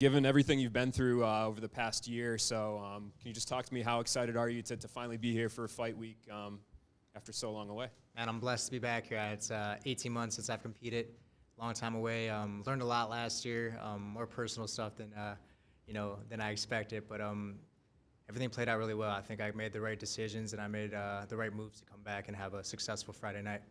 Given everything you've been through over the past year or so, can you just talk to me? How excited are you to finally be here for Fight Week after so long away? Man, I'm blessed to be back here. It's 18 months since I've competed, long time away. Learned a lot last year, more personal stuff than I expected. But everything played out really well. I think I made the right decisions and I made the right moves to come back and have a successful Friday night.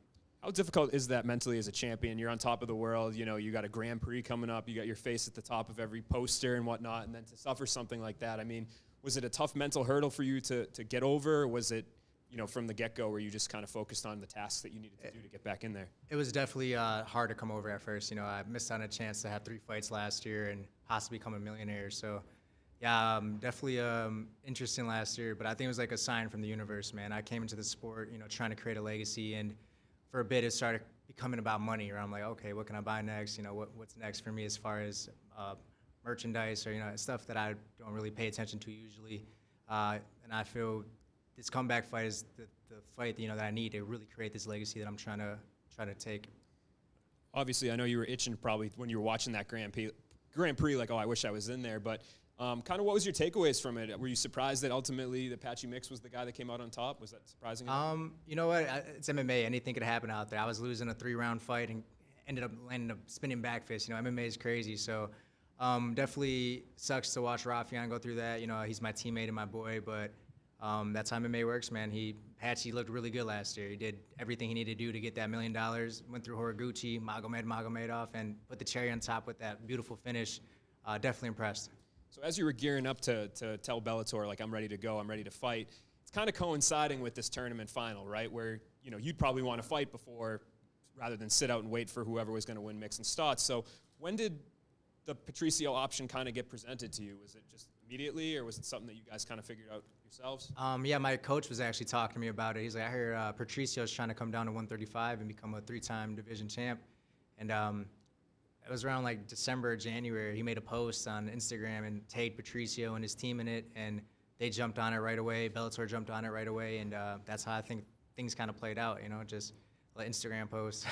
How difficult is that mentally as a champion? You're on top of the world. You know, you got a Grand Prix coming up. You got your face at the top of every poster and whatnot. And then to suffer something like that, I mean, was it a tough mental hurdle for you to get over? Or was it, you know, from the get-go where you just kind of focused on the tasks that you needed to do to get back in there? It was definitely hard to come over at first. You know, I missed out on a chance to have 3 fights last year and possibly become a millionaire. So, yeah, definitely interesting last year. But I think it was like a sign from the universe, man. I came into the sport, you know, trying to create a legacy. And for a bit, it started becoming about money. Or I'm like, okay, what can I buy next? You know, what's next for me as far as merchandise or, you know, stuff that I don't really pay attention to usually. And I feel this comeback fight is the fight, you know, that I need to really create this legacy that I'm trying to take. Obviously, I know you were itching probably when you were watching that Grand Prix, like, oh, I wish I was in there. But kind of what was your takeaways from it? Were you surprised that ultimately the Patchy Mix was the guy that came out on top? Was that surprising? You know what? It's MMA. Anything could happen out there. I was losing a 3-round fight and ended up landing a spinning back fist. You know, MMA is crazy. So definitely sucks to watch Rafian go through that. You know, he's my teammate and my boy, but that's how MMA works, man. Patchy looked really good last year. He did everything he needed to do to get that $1 million. Went through Horiguchi, Magomedov, and put the cherry on top with that beautiful finish. Definitely impressed. So as you were gearing up to tell Bellator, like, I'm ready to go, I'm ready to fight, it's kind of coinciding with this tournament final, right, where, you know, you'd probably want to fight before rather than sit out and wait for whoever was going to win mix and starts. So when did the Patricio option kind of get presented to you? Was it just immediately, or was it something that you guys kind of figured out yourselves? Yeah, my coach was actually talking to me about it. He's like, I hear Patricio's trying to come down to 135 and become a 3-time division champ. And it was around like December, January. He made a post on Instagram and tagged Patricio and his team in it, and they jumped on it right away. Bellator jumped on it right away, and that's how I think things kind of played out, you know, just an Instagram post.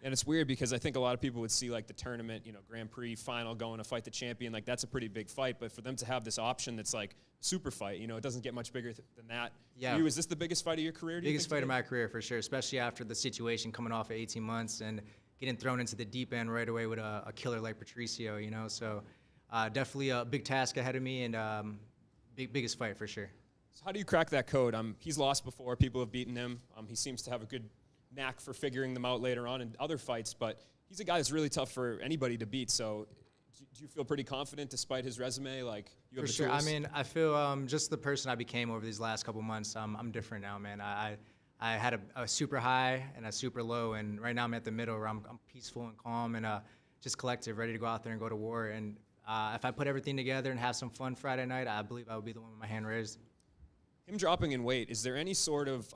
And it's weird because I think a lot of people would see like the tournament, you know, Grand Prix final going to fight the champion, like that's a pretty big fight. But for them to have this option that's like super fight, you know, it doesn't get much bigger than that. Yeah. For you, is this the biggest fight of your career? Biggest fight of my career for sure, especially after the situation coming off of 18 months and getting thrown into the deep end right away with a killer like Patricio, you know. So definitely a big task ahead of me and biggest fight for sure. So how do you crack that code? He's lost before. People have beaten him. He seems to have a good knack for figuring them out later on in other fights, but he's a guy that's really tough for anybody to beat. So do you feel pretty confident despite his resume? Like, you have for the sure. tools? I mean, I feel just the person I became over these last couple months, I'm different now, man. I had a super high and a super low, and right now I'm at the middle where I'm peaceful and calm and just collective, ready to go out there and go to war. And if I put everything together and have some fun Friday night, I believe I would be the one with my hand raised. Him dropping in weight, is there any sort of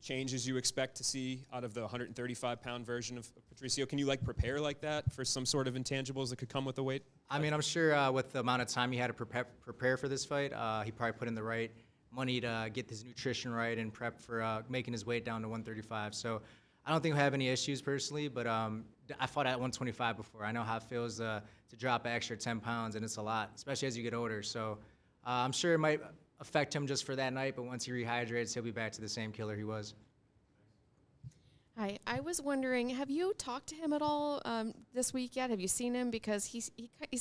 changes you expect to see out of the 135-pound version of Patricio? Can you, like, prepare like that for some sort of intangibles that could come with the weight? I mean, I'm sure with the amount of time he had to prepare for this fight, he probably put in the right money to get his nutrition right and prep for making his weight down to 135. So I don't think he'll have any issues personally, but I fought at 125 before. I know how it feels to drop an extra 10 pounds, and it's a lot, especially as you get older. So I'm sure it might affect him just for that night, but once he rehydrates, he'll be back to the same killer he was. Hi, I was wondering, have you talked to him at all this week yet? Have you seen him? Because he's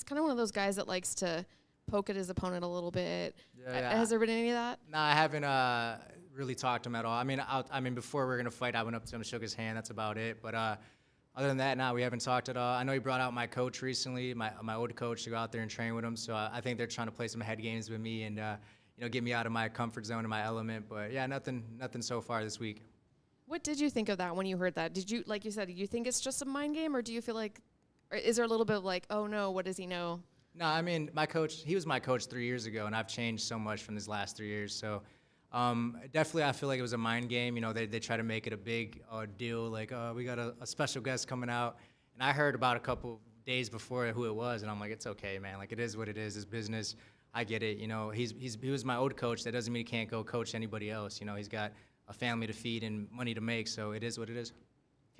kind of one of those guys that likes to poke at his opponent a little bit. Yeah. Has there been any of that? No, I haven't really talked to him at all. I mean, before we were gonna fight, I went up to him, shook his hand. That's about it. But other than that, no, we haven't talked at all. I know he brought out my coach recently, my old coach, to go out there and train with him. So I think they're trying to play some head games with me and you know, get me out of my comfort zone and my element. But yeah, nothing so far this week. What did you think of that when you heard that? Did you, like you said, do you think it's just a mind game, or do you feel like, or is there a little bit of like, oh no, what does he know? No, I mean, my coach, he was my coach 3 years ago, and I've changed so much from these last 3 years. So definitely I feel like it was a mind game. You know, they try to make it a big deal, like, we got a special guest coming out. And I heard about a couple days before who it was, and I'm like, it's okay, man. Like, it is what it is. It's business. I get it. You know, he was my old coach. That doesn't mean he can't go coach anybody else. You know, he's got a family to feed and money to make, so it is what it is.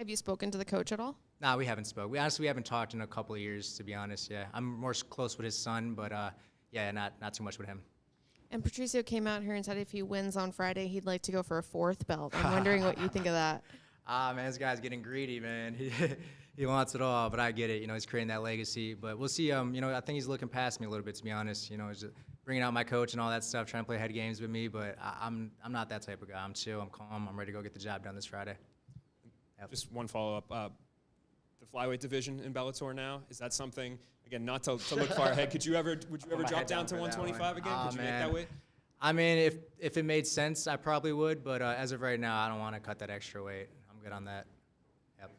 Have you spoken to the coach at all? Nah, we haven't spoke. We haven't talked in a couple of years, to be honest. Yeah, I'm more close with his son, but yeah, not too much with him. And Patricio came out here and said if he wins on Friday, he'd like to go for a 4th belt. I'm wondering what you think of that. Man, this guy's getting greedy, man. He wants it all, but I get it. He's creating that legacy. But we'll see. I think he's looking past me a little bit, to be honest. He's just bringing out my coach and all that stuff, trying to play head games with me. But I'm not that type of guy. I'm chill. I'm calm. I'm ready to go get the job done this Friday. Yep. Just one follow-up. The flyweight division in Bellator now, is that something, again, not to look far ahead, would you ever drop down to 125 again? Could you make that weight? I mean, if it made sense, I probably would. But as of right now, I don't want to cut that extra weight. I'm good on that. Yep.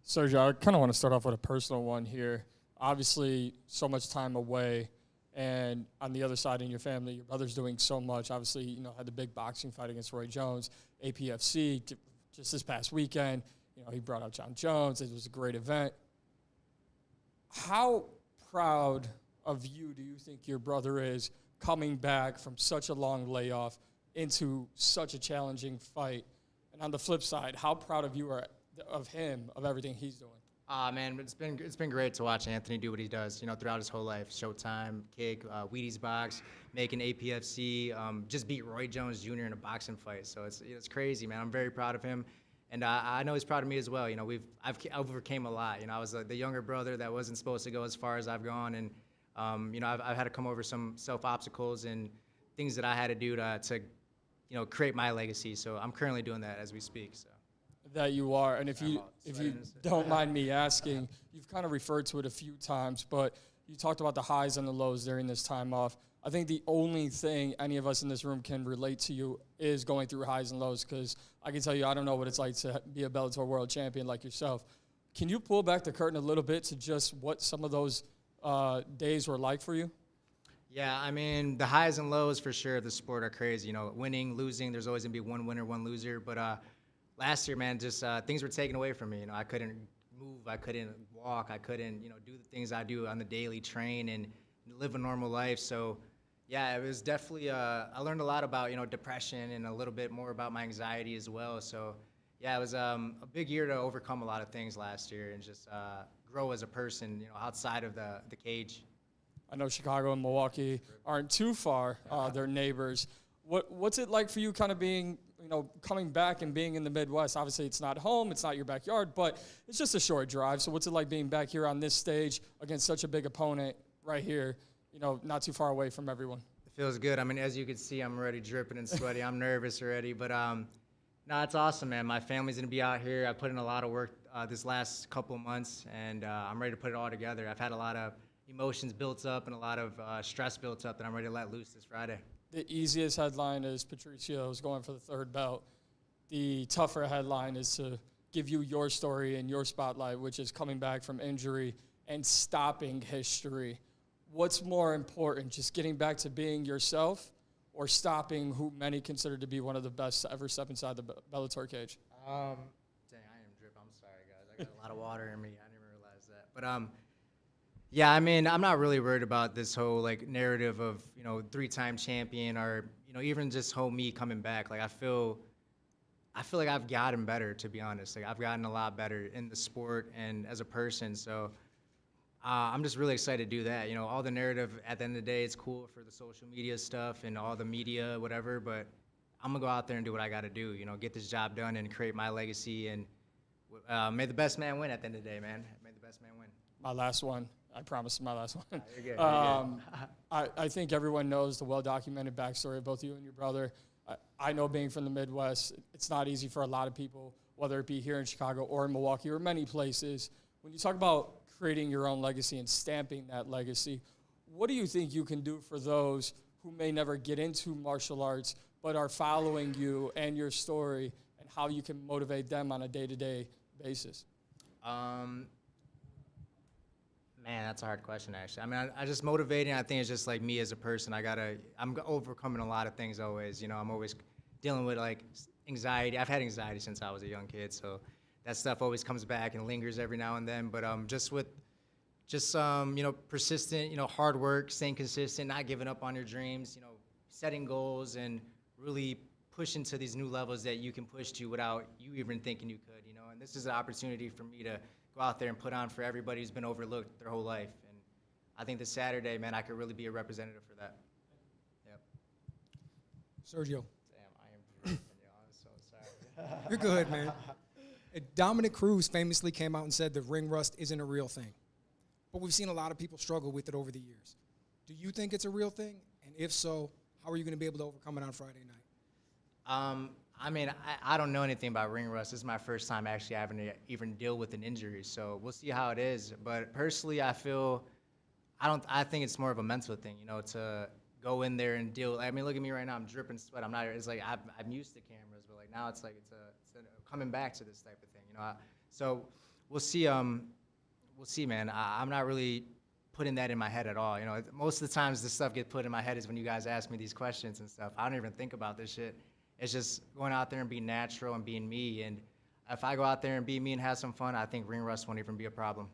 Sergio, I kind of want to start off with a personal one here. Obviously, so much time away. And on the other side in your family, your brother's doing so much. Obviously, had the big boxing fight against Roy Jones, APFC, just this past weekend. He brought out John Jones. It was a great event. How proud of you do you think your brother is coming back from such a long layoff into such a challenging fight? And on the flip side, how proud of you are of him, of everything he's doing? Man, it's been great to watch Anthony do what he does, throughout his whole life. Showtime, Kick, Wheaties Box, making APFC, just beat Roy Jones Jr. in a boxing fight. So it's crazy, man. I'm very proud of him. And I know he's proud of me as well. I've overcame a lot. I was the younger brother that wasn't supposed to go as far as I've gone. And, I've had to come over some self-obstacles and things that I had to do to create my legacy. So I'm currently doing that as we speak. So. That you are. And if you don't mind me asking, you've kind of referred to it a few times, but you talked about the highs and the lows during this time off. I think the only thing any of us in this room can relate to you is going through highs and lows, because I can tell you I don't know what it's like to be a Bellator world champion like yourself. Can you pull back the curtain a little bit to just what some of those days were like for you? Yeah, I mean, the highs and lows for sure of the sport are crazy. Winning, losing, there's always going to be one winner, one loser. But last year, man, just things were taken away from me. I couldn't move. I couldn't walk. I couldn't, do the things I do on the daily, train and live a normal life. So, yeah, it was definitely, I learned a lot about, depression and a little bit more about my anxiety as well. So, yeah, it was a big year to overcome a lot of things last year and just grow as a person, outside of the cage. I know Chicago and Milwaukee aren't too far. They're neighbors. What's it like for you kind of being, coming back and being in the Midwest? Obviously, it's not home, it's not your backyard, but it's just a short drive. So what's it like being back here on this stage against such a big opponent right here, not too far away from everyone? It feels good. I mean, as you can see, I'm already dripping and sweaty. I'm nervous already, but no, it's awesome, man. My family's going to be out here. I put in a lot of work this last couple of months, and I'm ready to put it all together. I've had a lot of emotions built up and a lot of stress built up that I'm ready to let loose this Friday. The easiest headline is Patricio's going for the 3rd belt. The tougher headline is to give you your story and your spotlight, which is coming back from injury and stopping history. What's more important, just getting back to being yourself or stopping who many consider to be one of the best to ever step inside the Bellator cage? Dang, I am drip. I'm sorry, guys. I got a lot of water in me. I didn't realize that. But yeah, I mean, I'm not really worried about this whole narrative of 3-time champion or even just whole me coming back. I feel like I've gotten better, to be honest. I've gotten a lot better in the sport and as a person. So I'm just really excited to do that. All the narrative at the end of the day, it's cool for the social media stuff and all the media, whatever. But I'm gonna go out there and do what I got to do. Get this job done and create my legacy. And may the best man win at the end of the day, man. May the best man win. My last one. I promise, my last one. You're good. I think everyone knows the well-documented backstory of both you and your brother. I know being from the Midwest, it's not easy for a lot of people, whether it be here in Chicago or in Milwaukee or many places. When you talk about creating your own legacy and stamping that legacy, what do you think you can do for those who may never get into martial arts but are following you and your story, and how you can motivate them on a day-to-day basis? Man, that's a hard question, actually. I mean, I just motivating. I think it's just me as a person. I'm overcoming a lot of things always. I'm always dealing with anxiety. I've had anxiety since I was a young kid, so that stuff always comes back and lingers every now and then. But persistent, hard work, staying consistent, not giving up on your dreams, setting goals and really pushing to these new levels that you can push to without you even thinking you could, and and this is an opportunity for me to go out there and put on for everybody who's been overlooked their whole life. And I think this Saturday, man, I could really be a representative for that. Yep. Sergio. Damn, I am breathing, yo. I'm so sorry. You're good, man. Dominic Cruz famously came out and said that ring rust isn't a real thing. But we've seen a lot of people struggle with it over the years. Do you think it's a real thing? And if so, how are you going to be able to overcome it on Friday night? I mean, I don't know anything about ring rust. This is my first time actually having to even deal with an injury, so we'll see how it is. But personally, I think it's more of a mental thing, you know, to go in there and deal. I mean, look at me right now. I'm dripping sweat. It's like I'm used to cameras, but like now it's like it's coming back to this type of thing, you know. So we'll see. We'll see, man. I'm not really putting that in my head at all. You know, most of the times this stuff gets put in my head is when you guys ask me these questions and stuff. I don't even think about this shit. It's just going out there and being natural and being me. And if I go out there and be me and have some fun, I think ring rust won't even be a problem.